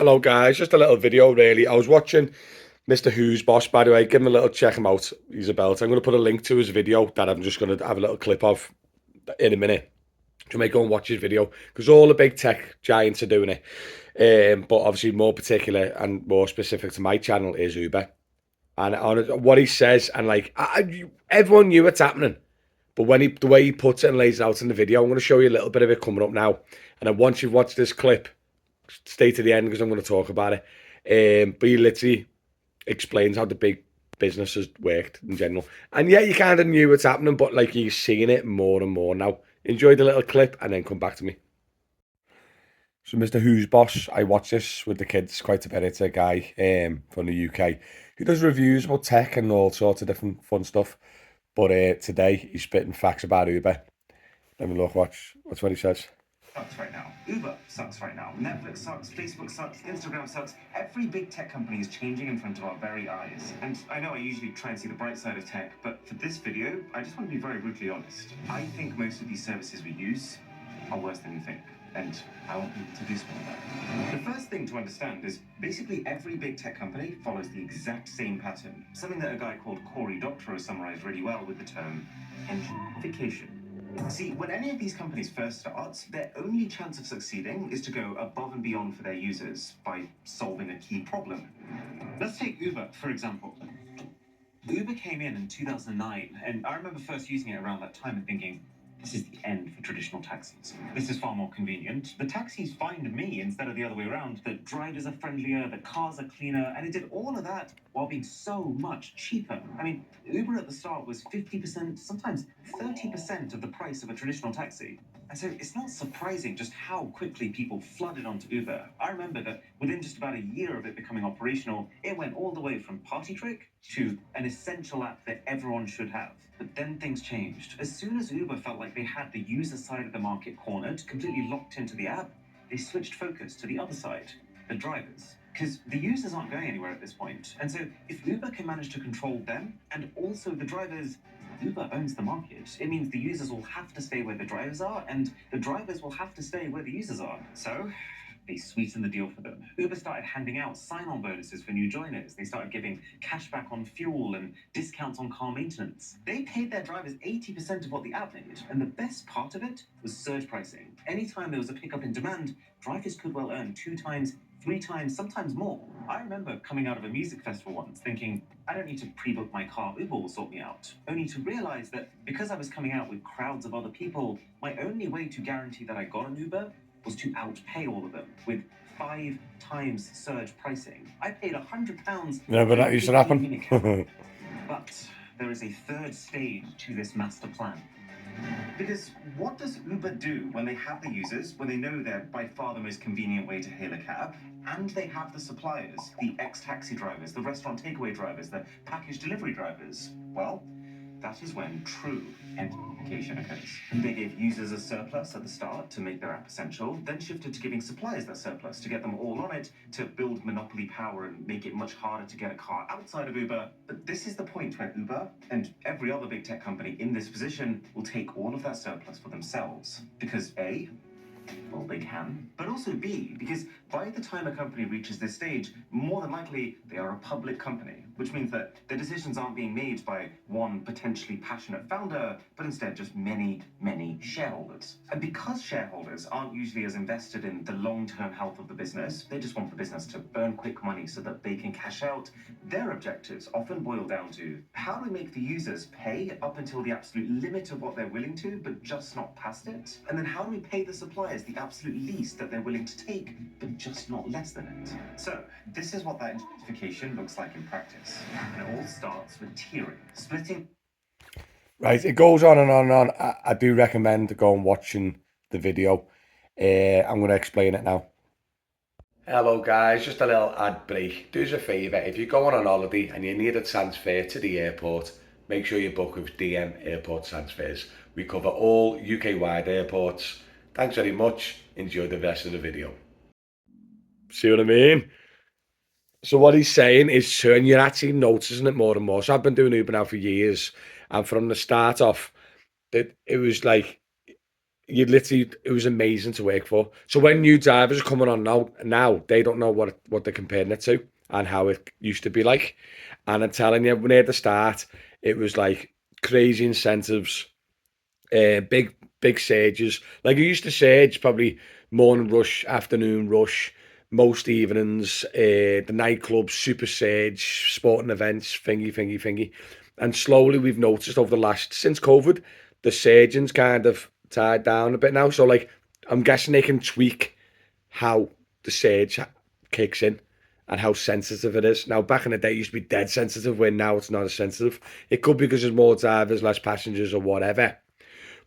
Hello guys, just a little video really. I was watching Mr. Who's Boss, by the way. Give him a little check him out. He's a belt. I'm going to put a link to his video that I'm just going to have a little clip of in a minute. You may go and watch his video because all the big tech giants are doing it. But obviously more particular and more specific to my channel is Uber. And on what he says, and like everyone knew it's happening. But the way he puts it and lays it out in the video, I'm going to show you a little bit of it coming up now. And then once you've watched this clip, stay to the end because I'm going to talk about it. But he literally explains how the big business has worked in general. And yeah, you kind of knew what's happening, but like you're seeing it more and more now. Enjoy the little clip and then come back to me. So Mr. Who's Boss, I watch this with the kids quite a bit. It's a guy from the UK who does reviews about tech and all sorts of different fun stuff. But today he's spitting facts about Uber. Let me look, watch what he says. Sucks right now. Uber sucks right now. Netflix sucks. Facebook sucks. Instagram sucks. Every big tech company is changing in front of our very eyes. And I know I usually try and see the bright side of tech, but for this video, I just want to be very brutally honest. I think most of these services we use are worse than you think. And I want people to do something about it. The first thing to understand is basically every big tech company follows the exact same pattern. Something that a guy called Cory Doctorow has summarized really well with the term gentrification. See, when any of these companies first start, their only chance of succeeding is to go above and beyond for their users by solving a key problem. Let's take Uber, for example. Uber came in 2009, and I remember first using it around that time and thinking, this is the end for traditional taxis. This is far more convenient. The taxis find me instead of the other way around. The drivers are friendlier, the cars are cleaner, and it did all of that while being so much cheaper. I mean, Uber at the start was 50%, sometimes 30% of the price of a traditional taxi. And so it's not surprising just how quickly people flooded onto Uber. I remember that within just about a year of it becoming operational, it went all the way from party trick to an essential app that everyone should have. But then things changed. As soon as Uber felt like they had the user side of the market cornered, completely locked into the app, they switched focus to the other side, the drivers. Because the users aren't going anywhere at this point. And so if Uber can manage to control them and also the drivers, Uber owns the market. It means the users will have to stay where the drivers are, and the drivers will have to stay where the users are. So they sweetened the deal for them. Uber started handing out sign-on bonuses for new joiners. They started giving cash back on fuel and discounts on car maintenance. They paid their drivers 80% of what the app made, and the best part of it was surge pricing. Anytime there was a pickup in demand, drivers could well earn 2 times, 3 times, sometimes more. I remember coming out of a music festival once thinking, I don't need to pre-book my car, Uber will sort me out. Only to realize that because I was coming out with crowds of other people, my only way to guarantee that I got an Uber was to outpay all of them with 5 times surge pricing. I paid £100. Yeah, but that used to happen. But there is a third stage to this master plan. Because what does Uber do when they have the users, when they know they're by far the most convenient way to hail a cab, and they have the suppliers, the ex-taxi drivers, the restaurant takeaway drivers, the package delivery drivers? Well, that is when true gentrification occurs. They gave users a surplus at the start to make their app essential, then shifted to giving suppliers that surplus to get them all on it, to build monopoly power and make it much harder to get a car outside of Uber. But this is the point where Uber and every other big tech company in this position will take all of that surplus for themselves. Because A, well, they can, but also B, because by the time a company reaches this stage, more than likely they are a public company, which means that their decisions aren't being made by one potentially passionate founder, but instead just many, many shareholders. And because shareholders aren't usually as invested in the long-term health of the business, they just want the business to burn quick money so that they can cash out, their objectives often boil down to how do we make the users pay up until the absolute limit of what they're willing to, but just not past it? And then how do we pay the suppliers the absolute least that they're willing to take, but just not less than it? So this is what that gentrification looks like in practice. And it all starts with tiering, splitting. Right, it goes on and on and on. I do recommend going watching the video. I'm going to explain it now. Hello guys, just a little ad break. Do us a favour, if you're going on holiday and you need a transfer to the airport, make sure you book with DM Airport Transfers. We cover all UK-wide airports. Thanks very much. Enjoy the rest of the video. See what I mean? So what he's saying is, and you're actually noticing it more and more. So I've been doing Uber now for years, and from the start off, it was like you literally, it was amazing to work for. So when new drivers are coming on now they don't know what they're comparing it to and how it used to be like. And I'm telling you, when at the start, it was like crazy incentives, big surges. Like I used to surge probably morning rush, afternoon rush, most evenings, the nightclubs, super surge, sporting events, thingy. And slowly we've noticed over the last, since COVID, the surgeon's kind of tied down a bit now. So like, I'm guessing they can tweak how the surge kicks in and how sensitive it is. Now, back in the day, it used to be dead sensitive, where now it's not as sensitive. It could be because there's more drivers, less passengers, or whatever.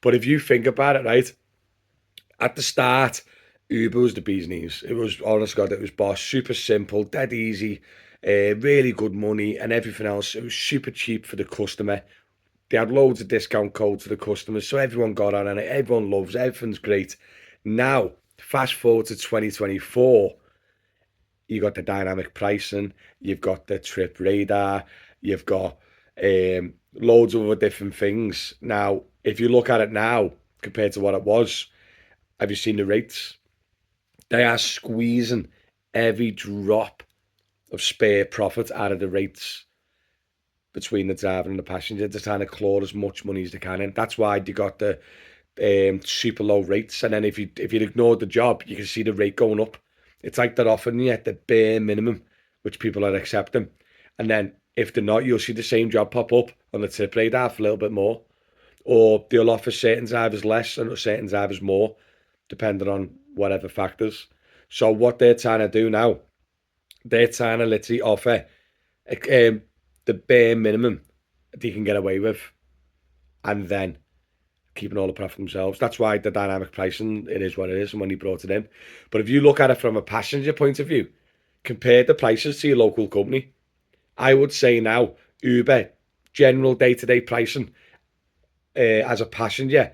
But if you think about it, right, at the start, Uber was the bee's knees. It was, honest God, it was boss, super simple, dead easy, really good money, and everything else. It was super cheap for the customer. They had loads of discount codes for the customers, so everyone got on it. Everyone loves it. Everything's great. Now, fast forward to 2024, you got the dynamic pricing, you've got the trip radar, you've got loads of other different things. Now, if you look at it now compared to what it was, have you seen the rates? They are squeezing every drop of spare profit out of the rates between the driver and the passenger. They're trying to claw as much money as they can in. That's why they got the super low rates. And then if you ignore the job, you can see the rate going up. It's like they're offering you at the bare minimum, which people are accepting. And then if they're not, you'll see the same job pop up on the tip radar for a little bit more. Or they'll offer certain drivers less and certain drivers more, depending on whatever factors. So what they're trying to do now, they're trying to literally offer the bare minimum they can get away with, and then keeping all the profit themselves. That's why the dynamic pricing, it is what it is, and when he brought it in. But if you look at it from a passenger point of view, compare the prices to your local company. I would say now, Uber, general day-to-day pricing, as a passenger,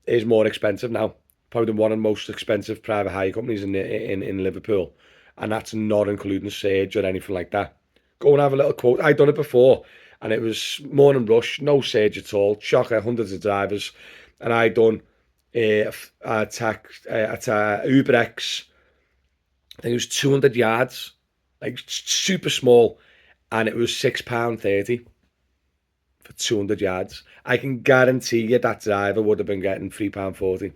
is more expensive now. Probably one of the most expensive private hire companies in Liverpool. And that's not including Surge or anything like that. Go and have a little quote. I'd done it before, and it was morning rush, no Surge at all, chocker, hundreds of drivers. And I'd done at Uber X, I think it was 200 yards, like super small, and it was £6.30 for 200 yards. I can guarantee you that driver would have been getting £3.40.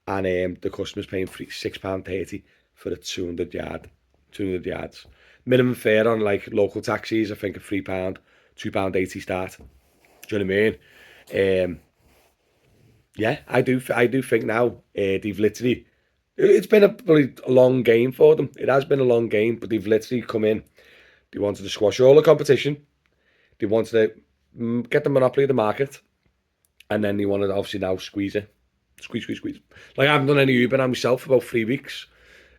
And the customer's paying £6.30 for a 200 yards. Minimum fare on like local taxis, I think, are £3, £2.80 start. Do you know what I mean? Yeah, I do think now they've literally. It's been a long game for them. It has been a long game, but they've literally come in. They wanted to squash all the competition. They wanted to get the monopoly of the market, and then they wanted to obviously now squeeze it. Squeeze. Like, I haven't done any Uber now myself for about 3 weeks.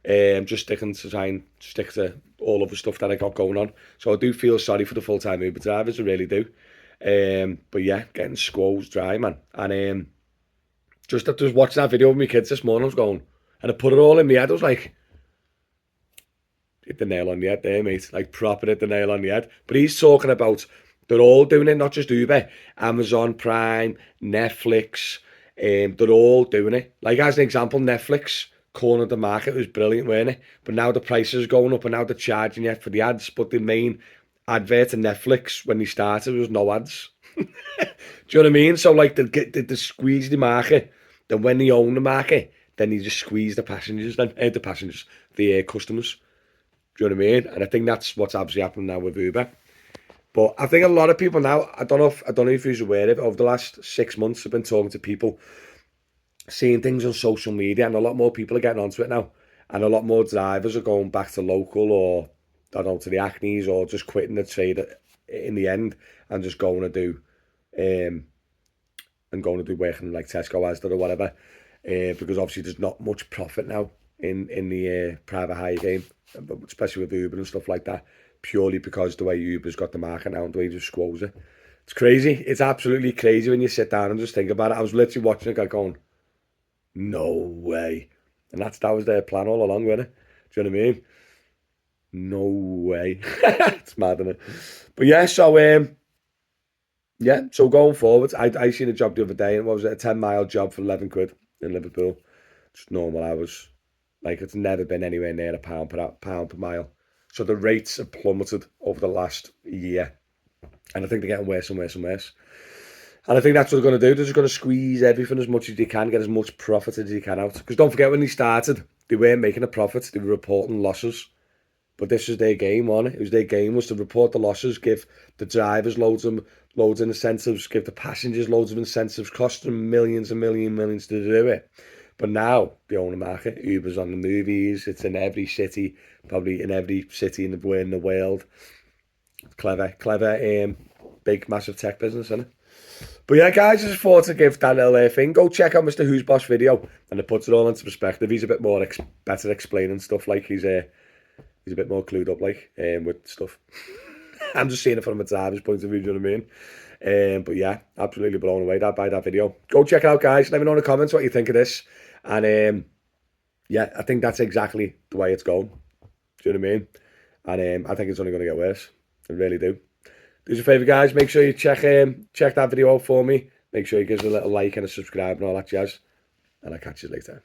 Just sticking to try and stick to all of the stuff that I got going on. So I do feel sorry for the full-time Uber drivers, I really do. But yeah, getting squoze dry, man. And just watching that video with my kids this morning, I was going, and I put it all in my head. I was like, hit the nail on the head there, mate. Like, proper hit the nail on the head. But he's talking about, they're all doing it, not just Uber. Amazon Prime, Netflix, they're all doing it. Like, as an example, Netflix cornered the market. It was brilliant, weren't it? But now the prices are going up, and now they're charging you for the ads. But the main advert in Netflix when they started was no ads. Do you know what I mean? So like they squeeze the market. Then when they own the market, then they just squeeze the passengers. The customers. Do you know what I mean? And I think that's what's absolutely happening now with Uber. But I think a lot of people now, I don't know if you're aware of it, over the last 6 months, I've been talking to people, seeing things on social media, and a lot more people are getting onto it now. And a lot more drivers are going back to local, or, I don't know, to the Acnes, or just quitting the trade in the end and just going to do working like Tesco, Asda or whatever, because obviously there's not much profit now in the private hire game, especially with Uber and stuff like that, purely because the way Uber's got the market now and the way they just squoze it. It's crazy. It's absolutely crazy when you sit down and just think about it. I was literally watching it going, no way. And that was their plan all along, wasn't it? Do you know what I mean? No way. It's mad, isn't it? But yeah, so Yeah, so going forward, I seen a job the other day, and what was it, a 10-mile job for 11 quid in Liverpool. Just normal hours. Like, it's never been anywhere near pound per mile. So the rates have plummeted over the last year. And I think they're getting worse and worse and worse. And I think that's what they're going to do. They're just going to squeeze everything as much as they can, get as much profit as they can out. Because don't forget, when they started, they weren't making a profit. They were reporting losses. But this was their game, wasn't it? It was their game was to report the losses, give the drivers loads of incentives, give the passengers loads of incentives, cost them millions and millions to do it. But now they own the market. Uber's on the movies. It's in every city, probably in every city in the world. Clever, big, massive tech business, isn't it? But yeah, guys, I just thought to give that little thing. Go check out Mr. Who's Boss video, and it puts it all into perspective. He's a bit more better explaining stuff. Like he's a bit more clued up, like with stuff. I'm just seeing it from a driver's point of view. Do you know what I mean? But yeah, absolutely blown away by that video. Go check it out, guys. Let me know in the comments what you think of this. And yeah, I think that's exactly the way it's going. Do you know what I mean? And I think it's only going to get worse. I really do. Do us a favour, guys. Make sure you check that video out for me. Make sure you give us a little like and a subscribe and all that jazz. And I'll catch you later.